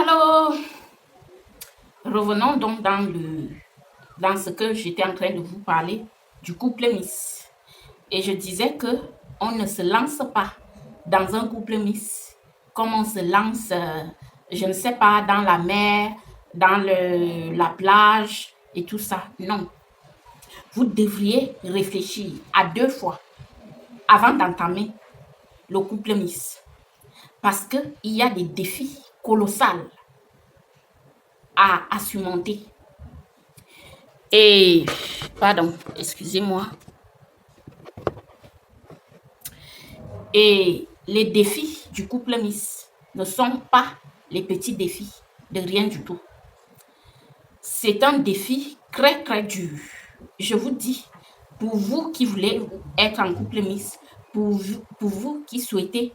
Alors, revenons donc dans ce que j'étais en train de vous parler du couple Miss. Et je disais que on ne se lance pas dans un couple Miss comme on se lance, je ne sais pas, dans la mer, dans la plage et tout ça. Non. Vous devriez réfléchir à 2 fois avant d'entamer le couple Miss. Parce qu'il y a des défis colossaux à surmonter. Et, pardon, excusez-moi. Et les défis du couple Miss ne sont pas les petits défis de rien du tout. C'est un défi très, très dur. Je vous dis, pour vous qui voulez être en couple Miss, pour vous qui souhaitez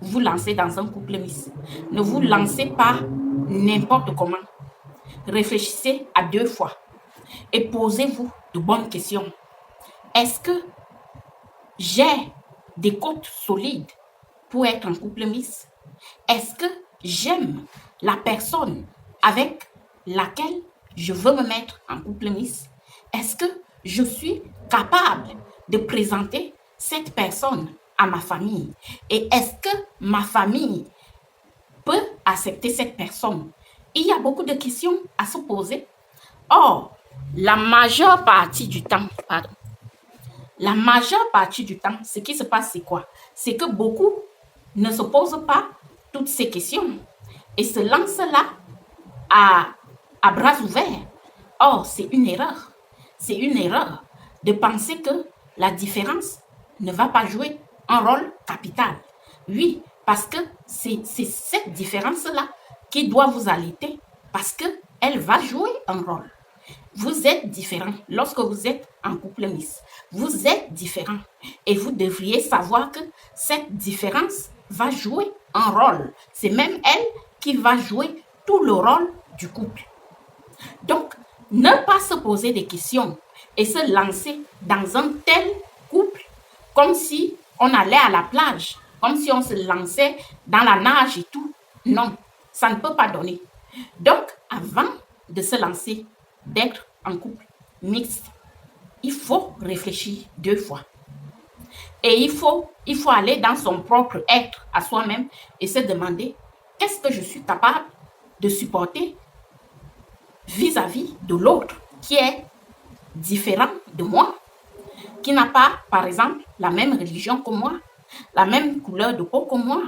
vous lancer dans un couple Miss, ne vous lancez pas n'importe comment. Réfléchissez à 2 fois et posez-vous de bonnes questions. Est-ce que j'ai des côtes solides pour être en couple Miss? Est-ce que j'aime la personne avec laquelle je veux me mettre en couple Miss? Est-ce que je suis capable de présenter cette personne à ma famille? Et est-ce que ma famille peut accepter cette personne? Il y a beaucoup de questions à se poser. Or, la majeure partie du temps, ce qui se passe, c'est quoi? C'est que beaucoup ne se posent pas toutes ces questions et se lancent là à bras ouverts. Or, c'est une erreur. C'est une erreur de penser que la différence ne va pas jouer un rôle capital. Oui, parce que c'est cette différence-là qui doit vous allaiter parce qu'elle va jouer un rôle. Vous êtes différent lorsque vous êtes en couple Miss. Vous êtes différent et vous devriez savoir que cette différence va jouer un rôle. C'est même elle qui va jouer tout le rôle du couple. Donc, ne pas se poser des questions et se lancer dans un tel couple comme si on allait à la plage, comme si on se lançait dans la nage et tout. Non, ça ne peut pas donner. Donc, avant de se lancer, d'être en couple mixte, il faut réfléchir 2 fois. Et il faut aller dans son propre être à soi-même et se demander qu'est-ce que je suis capable de supporter vis-à-vis de l'autre qui est différent de moi, qui n'a pas, par exemple, la même religion que moi, la même couleur de peau que moi,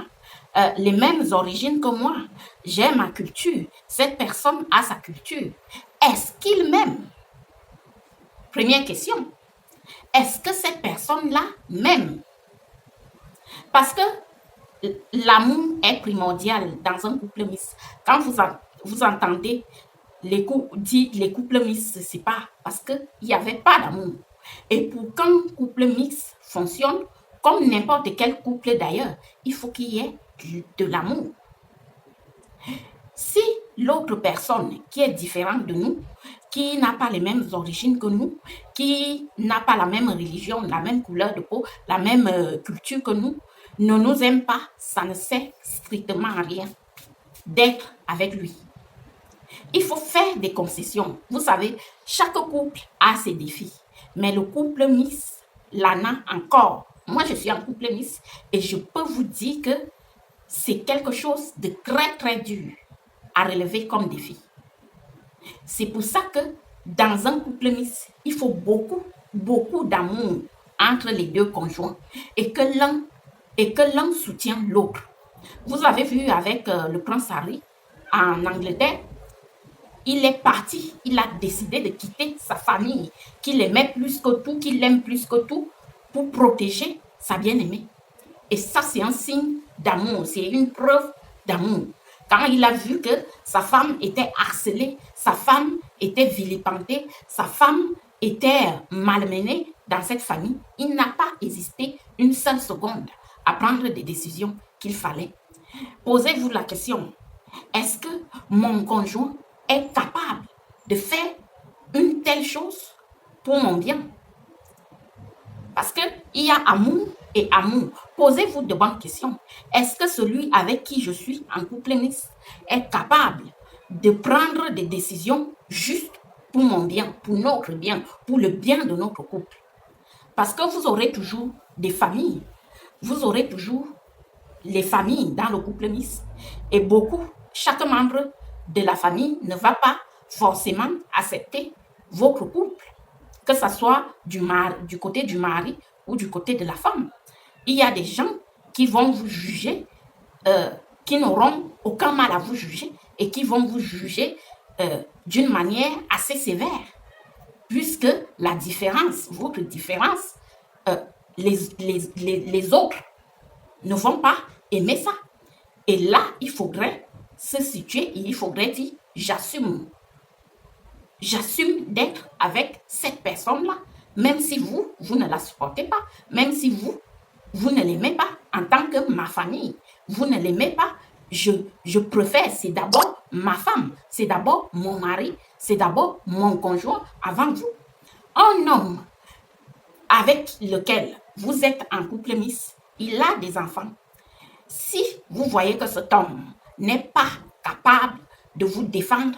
les mêmes origines que moi. J'ai ma culture, cette personne a sa culture. Est-ce qu'il m'aime? Première question. Est-ce que cette personne-là m'aime? Parce que l'amour est primordial dans un couple mixte. Quand vous entendez les couples mixtes se séparent parce qu'il n'y avait pas d'amour. Et pour qu'un couple mixte fonctionne, comme n'importe quel couple d'ailleurs, il faut qu'il y ait de l'amour. Si l'autre personne qui est différente de nous, qui n'a pas les mêmes origines que nous, qui n'a pas la même religion, la même couleur de peau, la même culture que nous, ne nous aime pas, ça ne sert strictement à rien d'être avec lui. Il faut faire des concessions. Vous savez, chaque couple a ses défis. Mais le couple Miss, l'en a encore. Moi, je suis en couple Miss et je peux vous dire que c'est quelque chose de très, très dur à relever comme défi. C'est pour ça que dans un couple Miss, il faut beaucoup, beaucoup d'amour entre les deux conjoints et que l'un soutient l'autre. Vous avez vu avec le prince Harry en Angleterre, il est parti, il a décidé de quitter sa famille, qu'il aimait plus que tout, qu'il aime plus que tout, pour protéger sa bien-aimée. Et ça, c'est un signe d'amour, c'est une preuve d'amour. Quand il a vu que sa femme était harcelée, sa femme était vilipendée, sa femme était malmenée dans cette famille, il n'a pas hésité une seule seconde à prendre des décisions qu'il fallait. Posez-vous la question, est-ce que mon conjoint est capable de faire une telle chose pour mon bien? Parce qu'il y a amour et amour. Posez-vous de bonnes questions. Est-ce que celui avec qui je suis en couple mixte est capable de prendre des décisions justes pour mon bien, pour notre bien, pour le bien de notre couple? Parce que vous aurez toujours des familles. Vous aurez toujours les familles dans le couple mixte. Et chaque membre de la famille ne va pas forcément accepter votre couple, que ce soit du côté du mari ou du côté de la femme. Il y a des gens qui vont vous juger, qui n'auront aucun mal à vous juger et qui vont vous juger d'une manière assez sévère, puisque la différence, votre différence, les autres ne vont pas aimer ça. Et là, il faudrait se situer et il faudrait dire, j'assume. J'assume d'être avec cette personne-là, même si vous ne la supportez pas, même si vous ne l'aimez pas en tant que ma famille. Vous ne l'aimez pas. Je préfère, c'est d'abord ma femme, c'est d'abord mon mari, c'est d'abord mon conjoint avant vous. Un homme avec lequel vous êtes en couple mixte, il a des enfants. Si vous voyez que cet homme n'est pas capable de vous défendre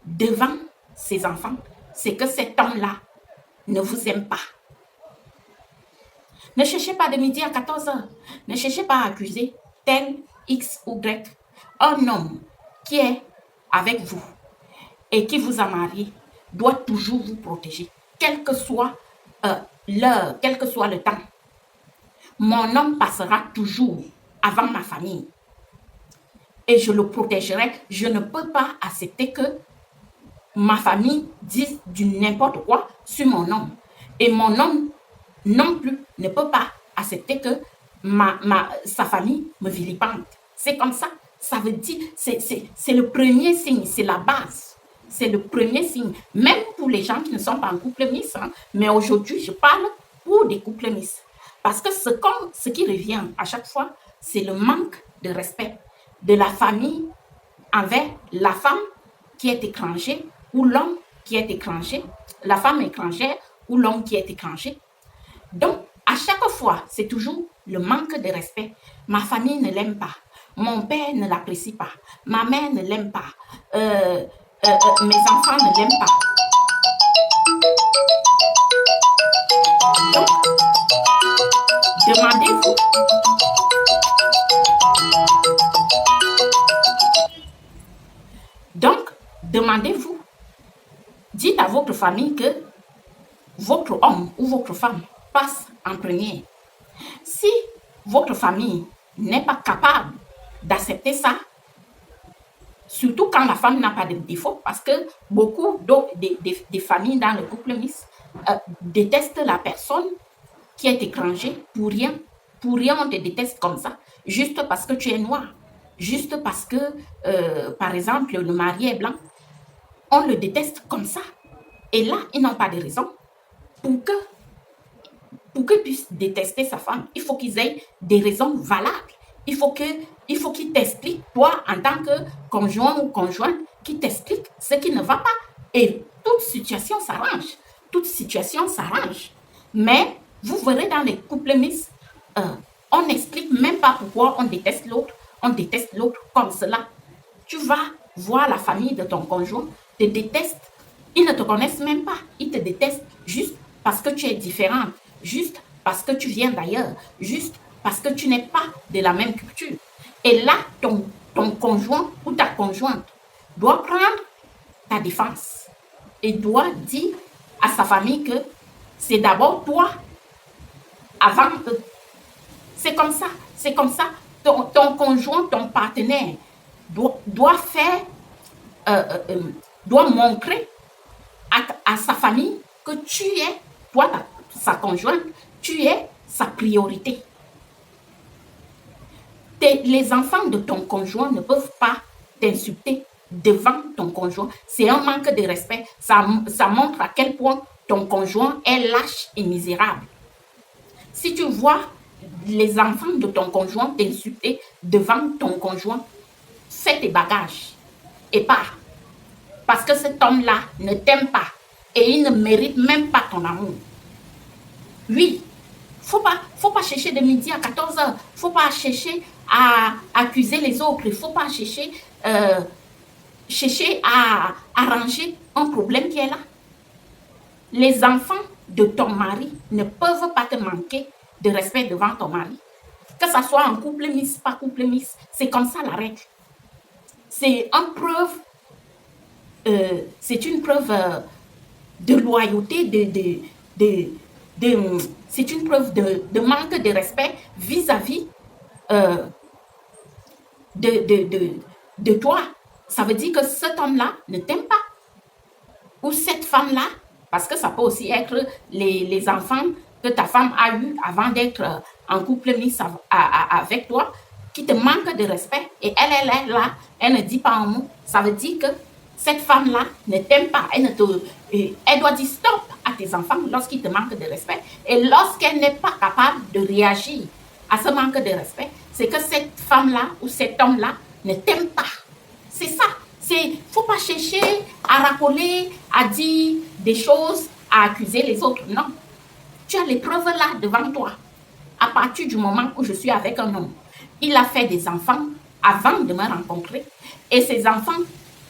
devant ses enfants, c'est que cet homme-là ne vous aime pas. Ne cherchez pas de midi à 14h. Ne cherchez pas à accuser tel X ou Y. Un homme qui est avec vous et qui vous a marié doit toujours vous protéger, quel que soit l'heure, quel que soit le temps. Mon homme passera toujours avant ma famille et je le protégerai. Je ne peux pas accepter que ma famille dise du n'importe quoi sur mon homme. Et mon homme non plus ne peut pas accepter que sa famille me vilipende. C'est comme ça. Ça veut dire, c'est le premier signe, c'est la base. C'est le premier signe. Même pour les gens qui ne sont pas en couple mixte. Hein. Mais aujourd'hui, je parle pour des couples mixtes. Parce que ce qui revient à chaque fois, c'est le manque de respect de la famille envers la femme qui est étranger ou l'homme qui est étranger, la femme étrangère ou l'homme qui est étranger. Donc, à chaque fois, c'est toujours le manque de respect. Ma famille ne l'aime pas. Mon père ne l'apprécie pas. Ma mère ne l'aime pas. Mes enfants ne l'aiment pas. Donc, demandez-vous. Donc, demandez-vous. Dites à votre famille que votre homme ou votre femme passe en premier. Si votre famille n'est pas capable d'accepter ça, surtout quand la femme n'a pas de défaut, parce que beaucoup des familles dans le couple mixte détestent la personne qui est étrangère pour rien. Pour rien, on te déteste comme ça, juste parce que tu es noir, juste parce que, par exemple, le mari est blanc. On le déteste comme ça. Et là, ils n'ont pas de raison pour qu'ils puissent détester sa femme. Il faut qu'ils aient des raisons valables. Il faut qu'il t'explique, toi, en tant que conjoint ou conjointe, qu'il t'explique ce qui ne va pas. Et toute situation s'arrange. Toute situation s'arrange. Mais vous verrez dans les couples mixtes, on n'explique même pas pourquoi on déteste l'autre. On déteste l'autre comme cela. Tu vas voir la famille de ton conjoint, te déteste. Ils ne te connaissent même pas. Ils te détestent juste parce que tu es différente, juste parce que tu viens d'ailleurs, juste parce que tu n'es pas de la même culture. Et là, ton conjoint ou ta conjointe doit prendre ta défense et doit dire à sa famille que c'est d'abord toi avant eux. C'est comme ça, c'est comme ça. Ton conjoint, ton partenaire doit faire, doit montrer à sa famille que tu es, toi, sa conjointe, tu es sa priorité. Les enfants de ton conjoint ne peuvent pas t'insulter devant ton conjoint. C'est un manque de respect. Ça montre à quel point ton conjoint est lâche et misérable. Si tu vois les enfants de ton conjoint t'insulter devant ton conjoint, fais tes bagages et pars. Parce que cet homme-là ne t'aime pas et il ne mérite même pas ton amour. Oui, Faut pas chercher de midi à 14h. Faut pas chercher à accuser les autres. Il faut pas chercher à arranger un problème qui est là. Les enfants de ton mari ne peuvent pas te manquer de respect devant ton mari. Que ça soit en couple mixte, pas couple mixte, c'est comme ça la règle. C'est une preuve de loyauté, c'est une preuve de manque de respect vis-à-vis de toi. Ça veut dire que cet homme-là ne t'aime pas. Ou cette femme-là, parce que ça peut aussi être les enfants que ta femme a eus avant d'être en couple mixte avec toi, qui te manquent de respect. Et elle est là, elle ne dit pas un mot. Ça veut dire que cette femme-là ne t'aime pas. Elle doit dire stop à tes enfants lorsqu'ils te manquent de respect. Et lorsqu'elle n'est pas capable de réagir à ce manque de respect, c'est que cette femme-là ou cet homme-là ne t'aime pas. C'est ça. Il ne faut pas chercher à racoler, à dire des choses, à accuser les autres. Non. Tu as les preuves là devant toi. À partir du moment où je suis avec un homme, il a fait des enfants avant de me rencontrer. Et ces enfants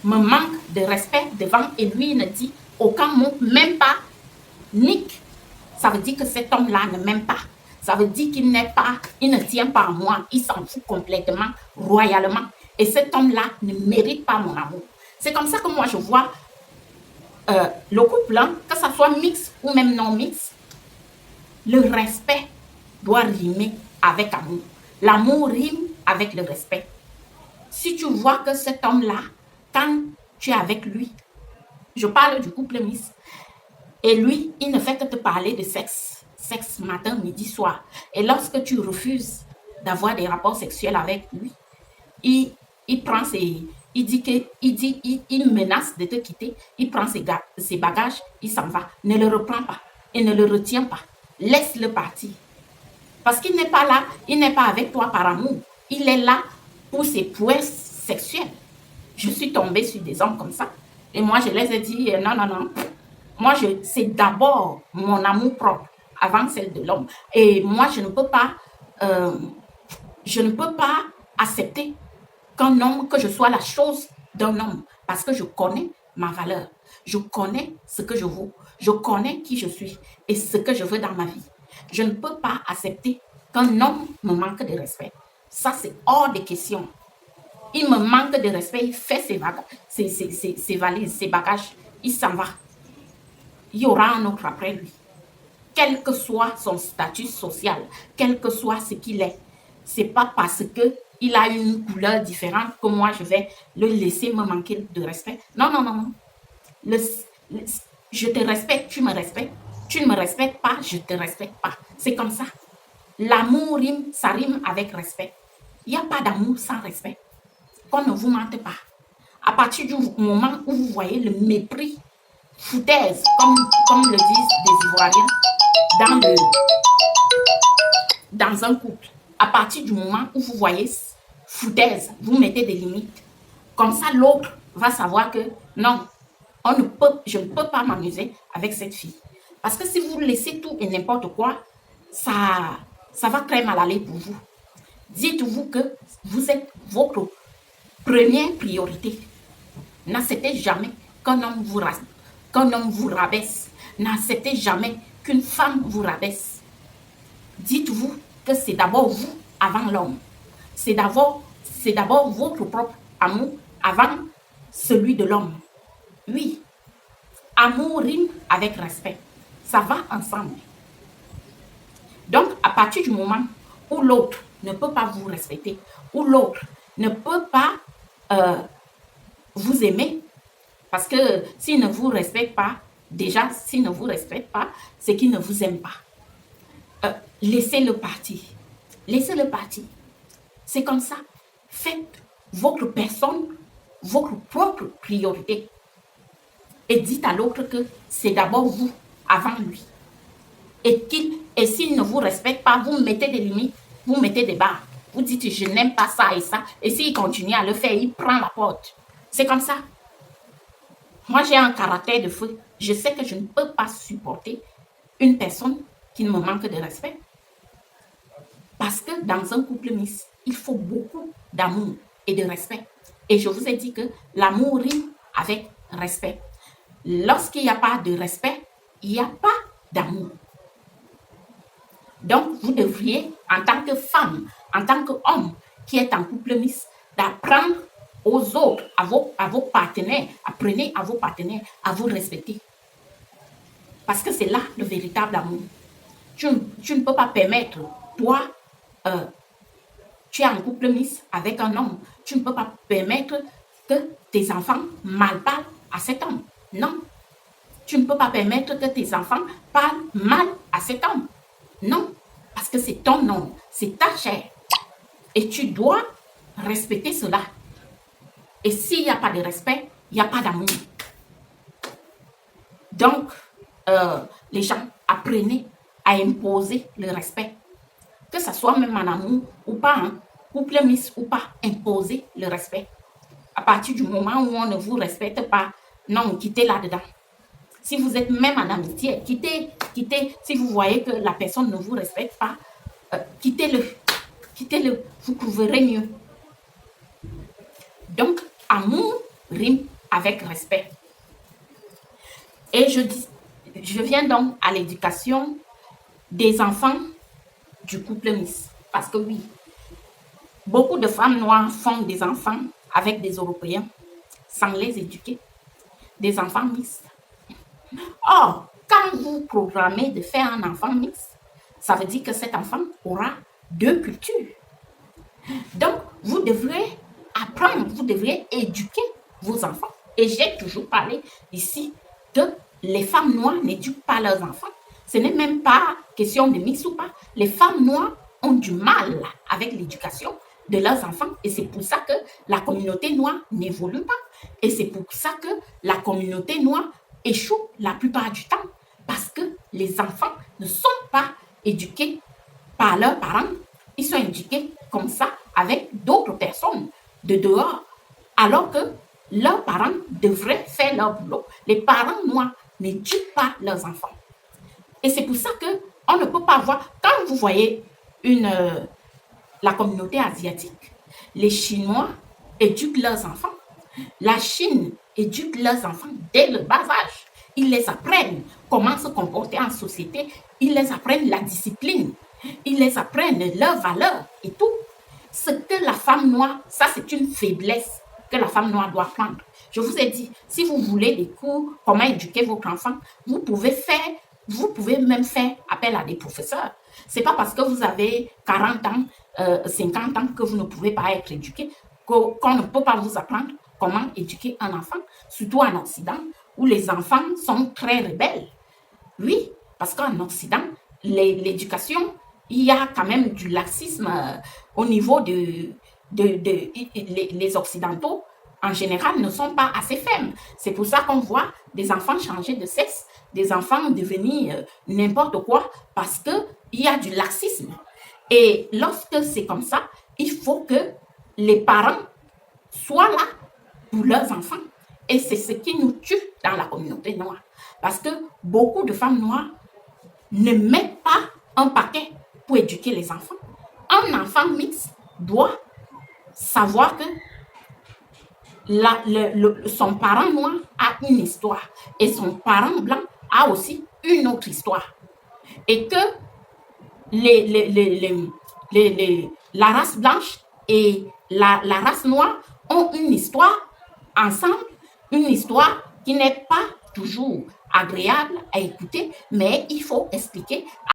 me manquent de respect devant et lui, il ne dit aucun mot, même pas Nick. Ça veut dire que cet homme-là ne m'aime pas. Ça veut dire qu'il ne tient pas à moi. Il s'en fout complètement, royalement. Et cet homme-là ne mérite pas mon amour. C'est comme ça que moi je vois le couple, hein, que ça soit mixte ou même non mixte, le respect doit rimer avec amour. L'amour rime avec le respect. Si tu vois que cet homme-là, quand tu es avec lui, je parle du couple mixte, et lui, il ne fait que te parler de sexe. Sexe matin, midi, soir. Et lorsque tu refuses d'avoir des rapports sexuels avec lui, il menace de te quitter, il prend ses bagages, il s'en va. Ne le reprends pas et ne le retiens pas. Laisse-le partir. Parce qu'il n'est pas là, il n'est pas avec toi par amour. Il est là pour ses prouesses sexuelles. Je suis tombée sur des hommes comme ça. Et moi, je les ai dit, non, non, non. Moi, c'est d'abord mon amour propre avant celle de l'homme. Et moi, je ne peux pas accepter qu'un homme, que je sois la chose d'un homme, parce que je connais ma valeur. Je connais ce que je vaux. Je connais qui je suis et ce que je veux dans ma vie. Je ne peux pas accepter qu'un homme me manque de respect. Ça, c'est hors de question. Il me manque de respect, il fait ses valises, ses bagages, il s'en va. Il y aura un autre après lui. Quel que soit son statut social, quel que soit ce qu'il est, c'est pas parce que il a une couleur différente que moi je vais le laisser me manquer de respect. Non, non, non, non. Je te respecte, tu me respectes. Tu ne me respectes pas, je ne te respecte pas. C'est comme ça. L'amour rime, ça rime avec respect. Il n'y a pas d'amour sans respect. Qu'on ne vous mente pas. À partir du moment où vous voyez le mépris, foutaise, comme le disent des Ivoiriens, dans un couple, à partir du moment où vous voyez foutaise, vous mettez des limites. Comme ça, l'autre va savoir que non, je ne peux pas m'amuser avec cette fille. Parce que si vous laissez tout et n'importe quoi, ça va très mal aller pour vous. Dites-vous que vous êtes votre première priorité. N'acceptez jamais qu'un homme vous rabaisse. N'acceptez jamais qu'une femme vous rabaisse. Dites-vous que c'est d'abord vous avant l'homme. C'est d'abord votre propre amour avant celui de l'homme. Oui, amour rime avec respect. Ça va ensemble. Donc, à partir du moment où l'autre ne peut pas vous respecter, où l'autre ne peut pas vous aimer, parce que s'il ne vous respecte pas, déjà, s'il ne vous respecte pas, c'est qu'il ne vous aime pas. Laissez-le partir. Laissez-le partir. C'est comme ça. Faites votre personne, votre propre priorité. Et dites à l'autre que c'est d'abord vous avant lui. Et s'il ne vous respecte pas, vous mettez des limites, vous mettez des barres. Vous dites je n'aime pas ça et ça. Et s'il continue à le faire, il prend la porte. C'est comme ça. Moi, j'ai un caractère de feu. Je sais que je ne peux pas supporter une personne qui me manque de respect. Parce que dans un couple mixte, il faut beaucoup d'amour et de respect. Et je vous ai dit que l'amour rime avec respect. Lorsqu'il n'y a pas de respect, il n'y a pas d'amour. Donc, vous devriez, en tant que femme, en tant qu'homme qui est en couple mixte, d'apprendre aux autres, à vos partenaires, apprenez à vos partenaires à vous respecter. Parce que c'est là le véritable amour. Tu ne peux pas permettre, toi, tu es en couple mixte avec un homme, tu ne peux pas permettre que tes enfants mal parlent à cet homme. Non. Tu ne peux pas permettre que tes enfants parlent mal à cet homme. Non. Parce que c'est ton homme, c'est ta chair. Et tu dois respecter cela. Et s'il n'y a pas de respect, il n'y a pas d'amour. Donc, les gens, apprenez à imposer le respect. Que ce soit même en amour ou pas, hein, couple mixte ou pas, imposer le respect. À partir du moment où on ne vous respecte pas, non, quittez là-dedans. Si vous êtes même en amitié, quittez. Si vous voyez que la personne ne vous respecte pas, quittez-le. Quittez-le, vous trouverez mieux. Donc, amour rime avec respect. Et je viens donc à l'éducation des enfants du couple mixte. Parce que oui, beaucoup de femmes noires font des enfants avec des Européens sans les éduquer. Des enfants mixtes. Or, quand vous programmez de faire un enfant mixte, ça veut dire que cet enfant aura deux cultures. Donc, vous devrez apprendre, vous devrez éduquer vos enfants. Et j'ai toujours parlé ici que les femmes noires n'éduquent pas leurs enfants. Ce n'est même pas question de mix ou pas. Les femmes noires ont du mal avec l'éducation de leurs enfants et c'est pour ça que la communauté noire n'évolue pas. Et c'est pour ça que la communauté noire échoue la plupart du temps parce que les enfants ne sont pas éduqués par leurs parents. Ils sont éduqués comme ça avec d'autres personnes de dehors alors que leurs parents devraient faire leur boulot. Les parents noirs n'éduquent pas leurs enfants. Et c'est pour ça qu'on ne peut pas voir, quand vous voyez la communauté asiatique, les Chinois éduquent leurs enfants. La Chine éduque leurs enfants dès le bas âge. Ils les apprennent comment se comporter en société. Ils les apprennent la discipline. Ils les apprennent leurs valeurs et tout. Ce que la femme noire, ça c'est une faiblesse que la femme noire doit prendre. Je vous ai dit, si vous voulez des cours, comment éduquer votre enfant, vous pouvez même faire appel à des professeurs. Ce n'est pas parce que vous avez 40 ans, 50 ans que vous ne pouvez pas être éduqué, qu'on ne peut pas vous apprendre comment éduquer un enfant, surtout en Occident, où les enfants sont très rebelles. Oui, parce qu'en Occident, l'éducation, il y a quand même du laxisme au niveau les Occidentaux, en général, ne sont pas assez fermes. C'est pour ça qu'on voit des enfants changer de sexe, des enfants devenir n'importe quoi, parce qu'il y a du laxisme. Et lorsque c'est comme ça, il faut que les parents soient là pour leurs enfants. Et c'est ce qui nous tue dans la communauté noire. Parce que beaucoup de femmes noires ne mettent pas un paquet pour éduquer les enfants. Un enfant mixte doit savoir que son parent noir a une histoire et son parent blanc a aussi une autre histoire. Et que la race blanche et la race noire ont une histoire ensemble, une histoire qui n'est pas toujours agréable à écouter, mais il faut expliquer